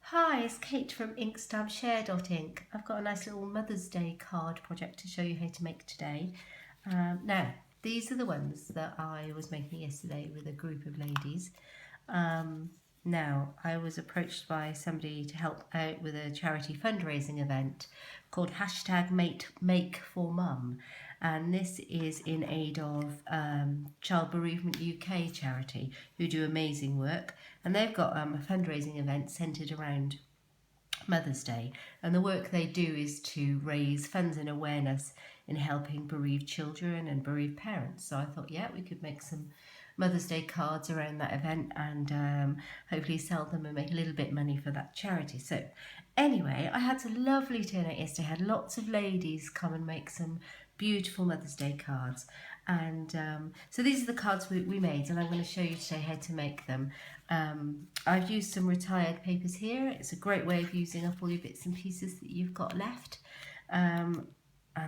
Hi, it's Kate from inkstampshare.ink. I've got a nice little Mother's Day card project to show you how to make today. Now, these are the ones that I was making yesterday with a group of ladies. Now, I was approached by somebody to help out with a charity fundraising event called #Make4Mum, and this is in aid of Child Bereavement UK charity, who do amazing work, and they've got a fundraising event centred around Mother's Day, and the work they do is to raise funds and awareness in helping bereaved children and bereaved parents. So I thought, yeah, we could make some Mother's Day cards around that event and hopefully sell them and make a little bit of money for that charity. So anyway, I had a lovely turnout yesterday. I had lots of ladies come and make some beautiful Mother's Day cards. And so these are the cards we made, and I'm going to show you today how to make them. I've used some retired papers here. It's a great way of using up all your bits and pieces that you've got left. And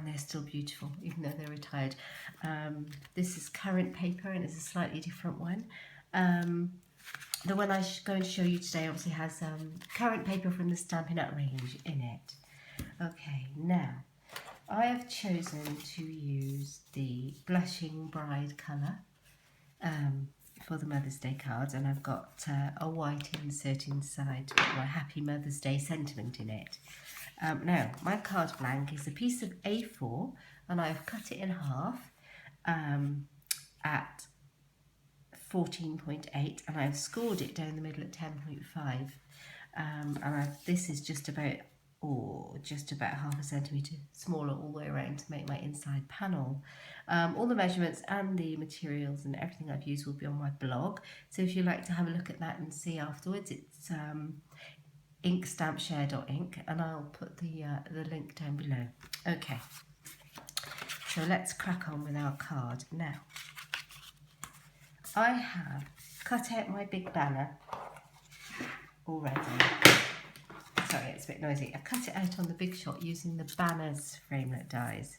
they're still beautiful, even though they're retired. This is current paper, and it's a slightly different one. The one I'm going to show you today obviously has current paper from the Stampin' range in it. Okay, now I have chosen to use the Blushing Bride colour for the Mother's Day cards, and I've got a white insert inside to put my Happy Mother's Day sentiment in it. Now, my card blank is a piece of A4, and I've cut it in half at 14.8, and I've scored it down the middle at 10.5. This is just about half a centimetre smaller all the way around to make my inside panel. All the measurements and the materials and everything I've used will be on my blog, so if you'd like to have a look at that and see afterwards, it's inkstampshare.ink, and I'll put the link down below. Okay, so let's crack on with our card. Now, I have cut out my big banner already. Sorry, it's a bit noisy. I cut it out on the Big Shot using the Banners framelit dies.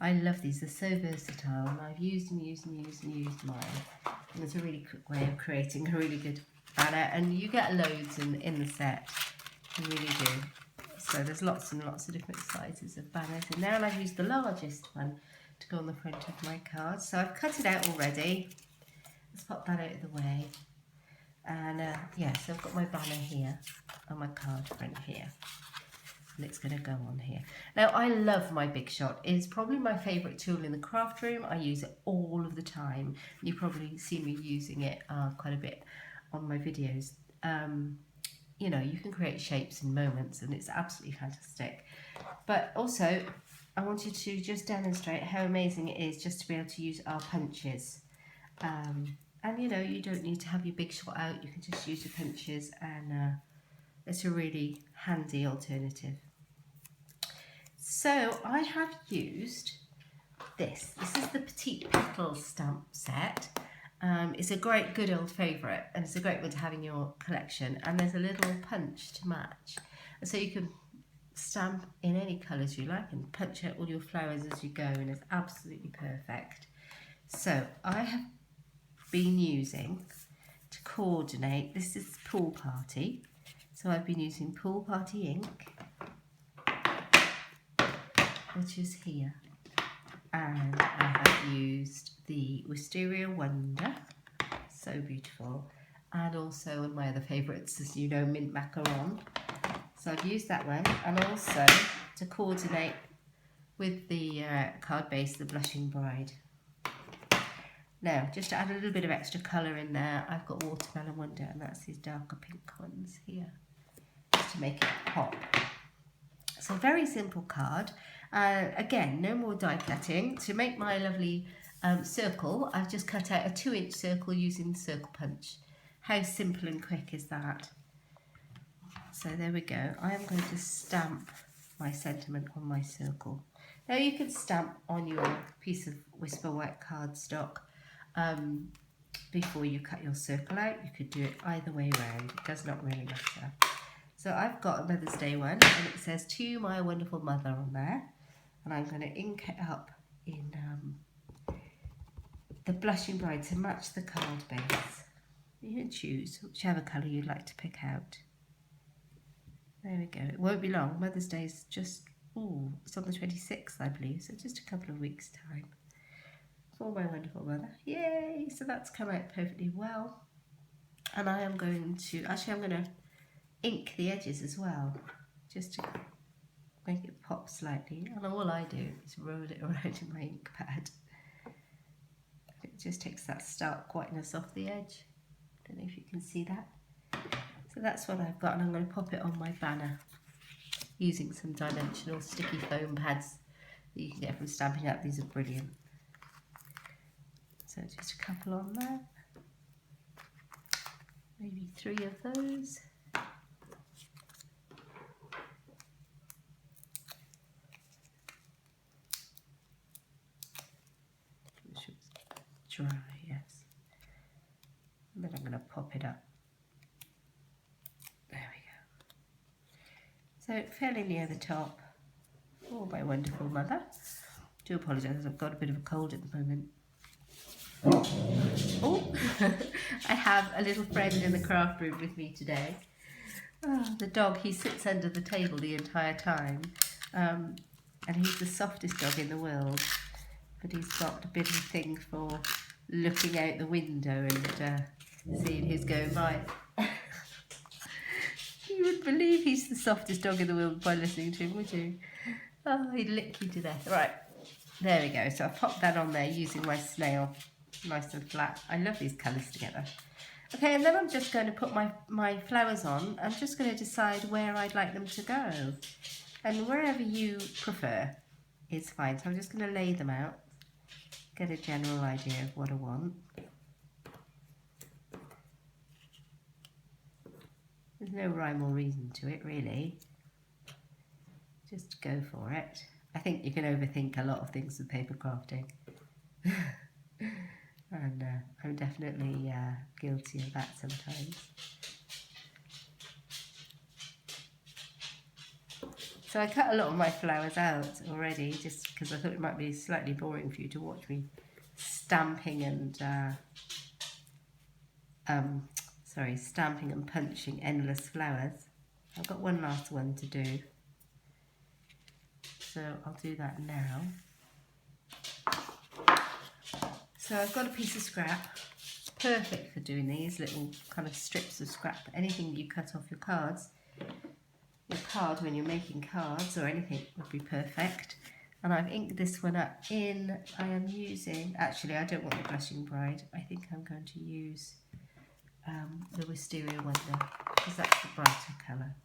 I love these, they're so versatile, and I've used mine. And it's a really quick way of creating a really good banner, and you get loads in the set, you really do. So there's lots and lots of different sizes of banners in there, and I've used the largest one to go on the front of my card. So I've cut it out already. Let's pop that out of the way. And yeah, so I've got my banner here on my card front here, and it's going to go on here. Now, I love my Big Shot. It's probably my favourite tool in the craft room. I use it all of the time. You probably see me using it quite a bit on my videos. You know, you can create shapes in moments, and it's absolutely fantastic. But also, I wanted to just demonstrate how amazing it is just to be able to use our punches. And you know, you don't need to have your Big Shot out, you can just use your punches, and it's a really handy alternative. So I have used this. This is the Petite Petals stamp set. It's a great, good old favourite, and it's a great one to have in your collection. And there's a little punch to match, and so you can stamp in any colours you like and punch out all your flowers as you go, and it's absolutely perfect. So I have been using to coordinate, this is Pool Party, so I've been using Pool Party ink, which is here, and I have used the Wisteria Wonder, so beautiful, and also one of my other favourites, as you know, Mint Macaron. So I've used that one, and also to coordinate with the card base, the Blushing Bride. Now, just to add a little bit of extra colour in there, I've got Watermelon Wonder, and that's these darker pink ones here, just to make it pop. So very simple card. Again, no more die cutting. To make my lovely circle, I've just cut out a 2-inch circle using the circle punch. How simple and quick is that? So there we go. I am going to stamp my sentiment on my circle. Now, you could stamp on your piece of Whisper White cardstock before you cut your circle out. You could do it either way around, it does not really matter. So I've got a Mother's Day one, and it says "To my wonderful mother" on there, and I'm going to ink it up in the Blushing Bride to match the card base. You can choose whichever colour you'd like to pick out. There we go. It won't be long. Mother's Day is just, ooh, it's on the 26th, I believe, so just a couple of weeks' time. For my wonderful mother. Yay! So that's come out perfectly well. And I am going to, actually I'm going to ink the edges as well, just to make it pop slightly. And all I do is roll it around in my ink pad. It just takes that stark whiteness off the edge. Don't know if you can see that. So that's what I've got, and I'm going to pop it on my banner using some dimensional sticky foam pads that you can get from Stampin' Up. These are brilliant. So just a couple on there, maybe 3 of those. Dry, yes. And then I'm going to pop it up. There we go. So fairly near the top. Oh, my wonderful mother. Do apologise, I've got a bit of a cold at the moment. Oh, I have a little friend in the craft room with me today. Oh, the dog, he sits under the table the entire time. And he's the softest dog in the world. But he's got a bit of a thing for looking out the window and seeing who's going by. You wouldn't believe he's the softest dog in the world by listening to him, would you? Oh, he'd lick you to death. Right, there we go. So I've popped that on there using my snail, nice and flat. I love these colours together. Okay, and then I'm just going to put my flowers on. I'm just going to decide where I'd like them to go. And wherever you prefer is fine. So I'm just going to lay them out. Get a general idea of what I want. There's no rhyme or reason to it, really. Just go for it. I think you can overthink a lot of things with paper crafting. And I'm definitely guilty of that sometimes. So I cut a lot of my flowers out already, just because I thought it might be slightly boring for you to watch me stamping and stamping and punching endless flowers. I've got one last one to do, so I'll do that now. So I've got a piece of scrap, perfect for doing these little kind of strips of scrap. Anything you cut off your cards. Your card when you're making cards or anything would be perfect. And I've inked this one up in, I am using, actually I don't want the Blushing Bride, I think I'm going to use the Wisteria Wonder, because that's the brighter colour.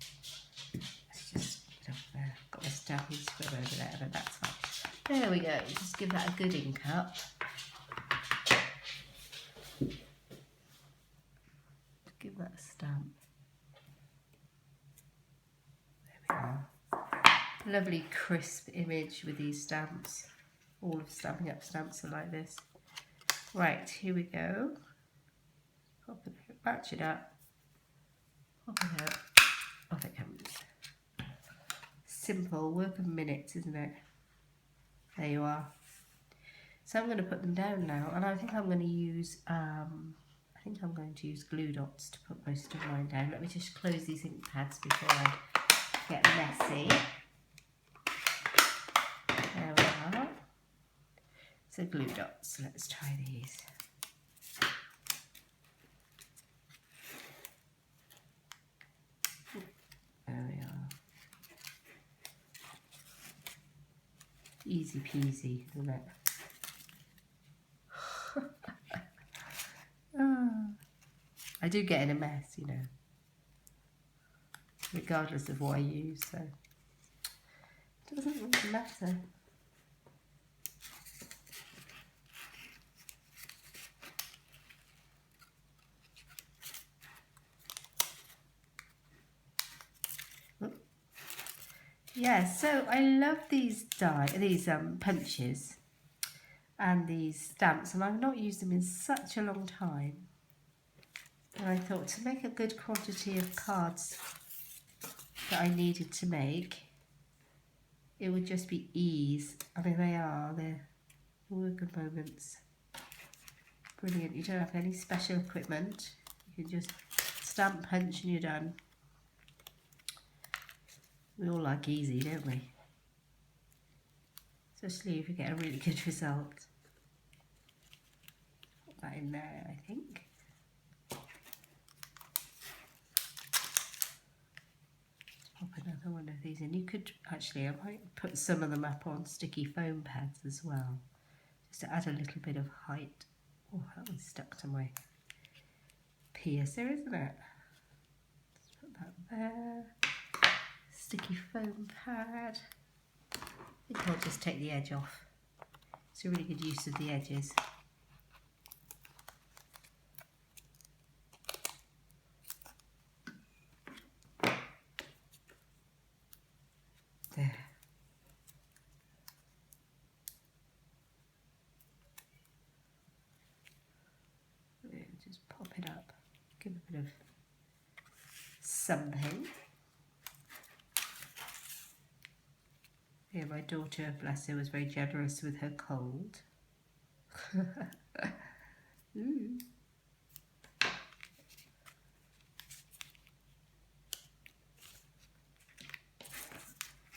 Let's just get up there, got my stamping squib over there, but that's fine. There we go, just give that a good ink up. Give that a stamp. Lovely crisp image with these stamps. All of Stampin' Up stamps are like this. Right, here we go. Pop it out, match it up. Pop it out. Off it comes. Simple, work of minutes, isn't it? There you are. So I'm going to put them down now, and I think I'm going to use glue dots to put most of mine down. Let me just close these ink pads before I get messy. There we are. So glue dots, let's try these. There we are. Easy peasy, isn't it? I do get in a mess, you know, regardless of what I use, so it doesn't really matter. Yeah, so I love these punches and these stamps, and I've not used them in such a long time. And I thought to make a good quantity of cards that I needed to make, it would just be ease. I mean, they're work of moments. Brilliant. You don't have any special equipment. You can just stamp, punch, and you're done. We all like easy, don't we? Especially if you get a really good result. Put that in there, I think. Pop another one of these in. You could actually, I might put some of them up on sticky foam pads as well, just to add a little bit of height. Oh, that one's stuck to my piercer, isn't it? Let's put that there. Sticky foam pad. I think I'll just take the edge off. It's a really good use of the edges. There. Just pop it up. Give a bit of something. Yeah, my daughter, bless her, was very generous with her cold. Ooh.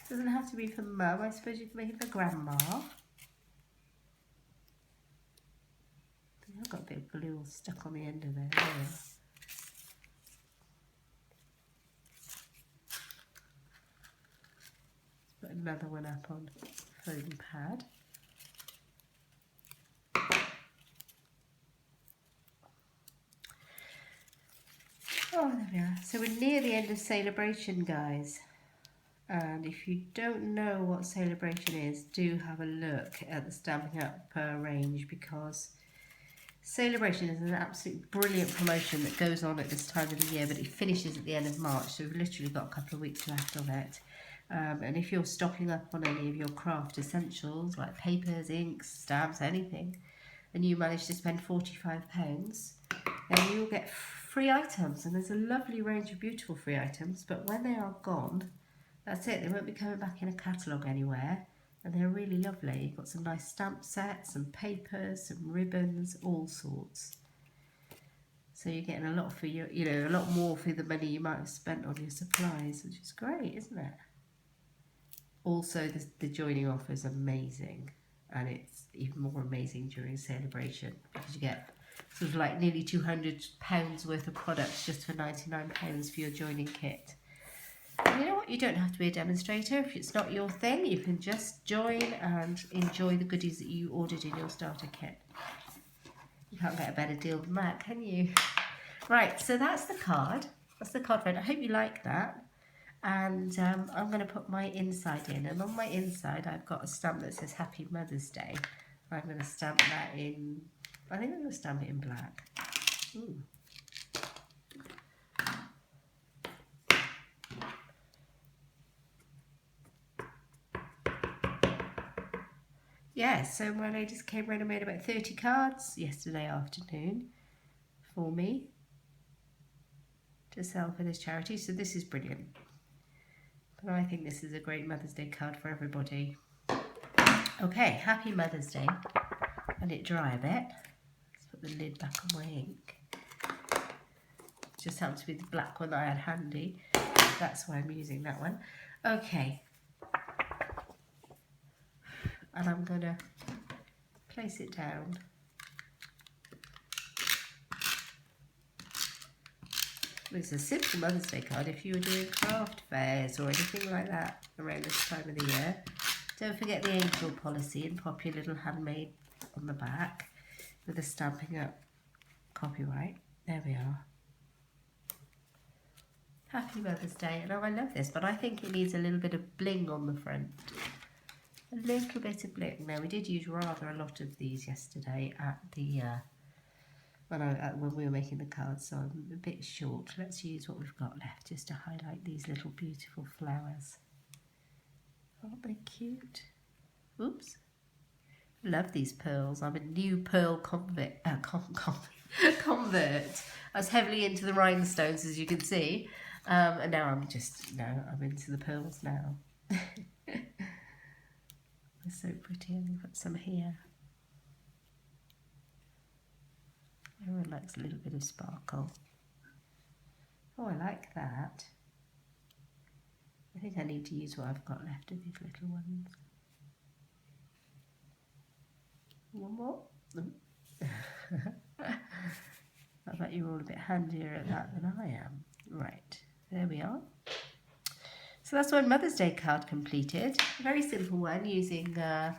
Doesn't have to be for mum. I suppose you can make it for grandma. I've got a bit of glue stuck on the end of there. Let's put another one up on foam pad. Oh, there we are. So we're near the end of Celebration, guys. And if you don't know what Celebration is, do have a look at the Stampin' Up range, because Celebration is an absolute brilliant promotion that goes on at this time of the year, but it finishes at the end of March, so we've literally got a couple of weeks left on it. And if you're stocking up on any of your craft essentials, like papers, inks, stamps, anything, and you manage to spend £45, then you'll get free items. And there's a lovely range of beautiful free items, but when they are gone, that's it. They won't be coming back in a catalogue anywhere. And they're really lovely. You've got some nice stamp sets, some papers, some ribbons, all sorts. So you're getting a lot for your, a lot more for the money you might have spent on your supplies, which is great, isn't it? Also, the joining offer is amazing, and it's even more amazing during Celebration, because you get sort of like nearly £200 worth of products just for £99 for your joining kit. And you know what? You don't have to be a demonstrator. If it's not your thing, you can just join and enjoy the goodies that you ordered in your starter kit. You can't get a better deal than that, can you? Right, so that's the card. That's the card front. I hope you like that. And I'm going to put my inside in. And on my inside, I've got a stamp that says Happy Mother's Day. I'm going to stamp that in, I think I'm going to stamp it in black. Ooh. Yeah, so my ladies came round and made about 30 cards yesterday afternoon for me to sell for this charity. So this is brilliant. But I think this is a great Mother's Day card for everybody. Okay, Happy Mother's Day. Let it dry a bit. Let's put the lid back on my ink. Just happens to be the black one that I had handy. That's why I'm using that one. Okay. And I'm going to place it down. It's a simple Mother's Day card if you were doing craft fairs or anything like that around this time of the year. Don't forget the angel policy and pop your little handmade on the back with a Stampin' Up copyright. There we are. Happy Mother's Day. And oh, I love this, but I think it needs a little bit of bling on the front. A little bit of bling. Now, we did use rather a lot of these yesterday at the when we were making the cards, so I'm a bit short. Let's use what we've got left just to highlight these little beautiful flowers. Aren't they cute? Oops. Love these pearls. I'm a new pearl convert. Convert. I was heavily into the rhinestones, as you can see, and now I'm into the pearls now. They're so pretty, and we've got some here. Everyone likes a little bit of sparkle. Oh, I like that. I think I need to use what I've got left of these little ones. One more. I bet you're all a bit handier at that than I am. Right, there we are. So that's one Mother's Day card completed. A very simple one using the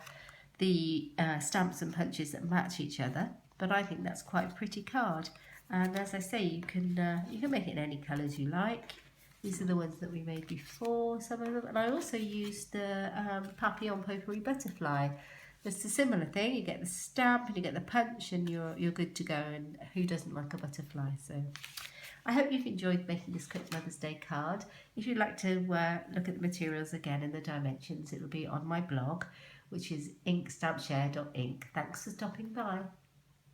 stamps and punches that match each other. But I think that's quite a pretty card. And as I say, you can make it in any colours you like. These are the ones that we made before, some of them. And I also used the Papillon Potpourri Butterfly. It's a similar thing. You get the stamp and you get the punch and you're good to go. And who doesn't like a butterfly? So I hope you've enjoyed making this quick Mother's Day card. If you'd like to look at the materials again and the dimensions, it will be on my blog, which is inkstampshare.ink. Thanks for stopping by.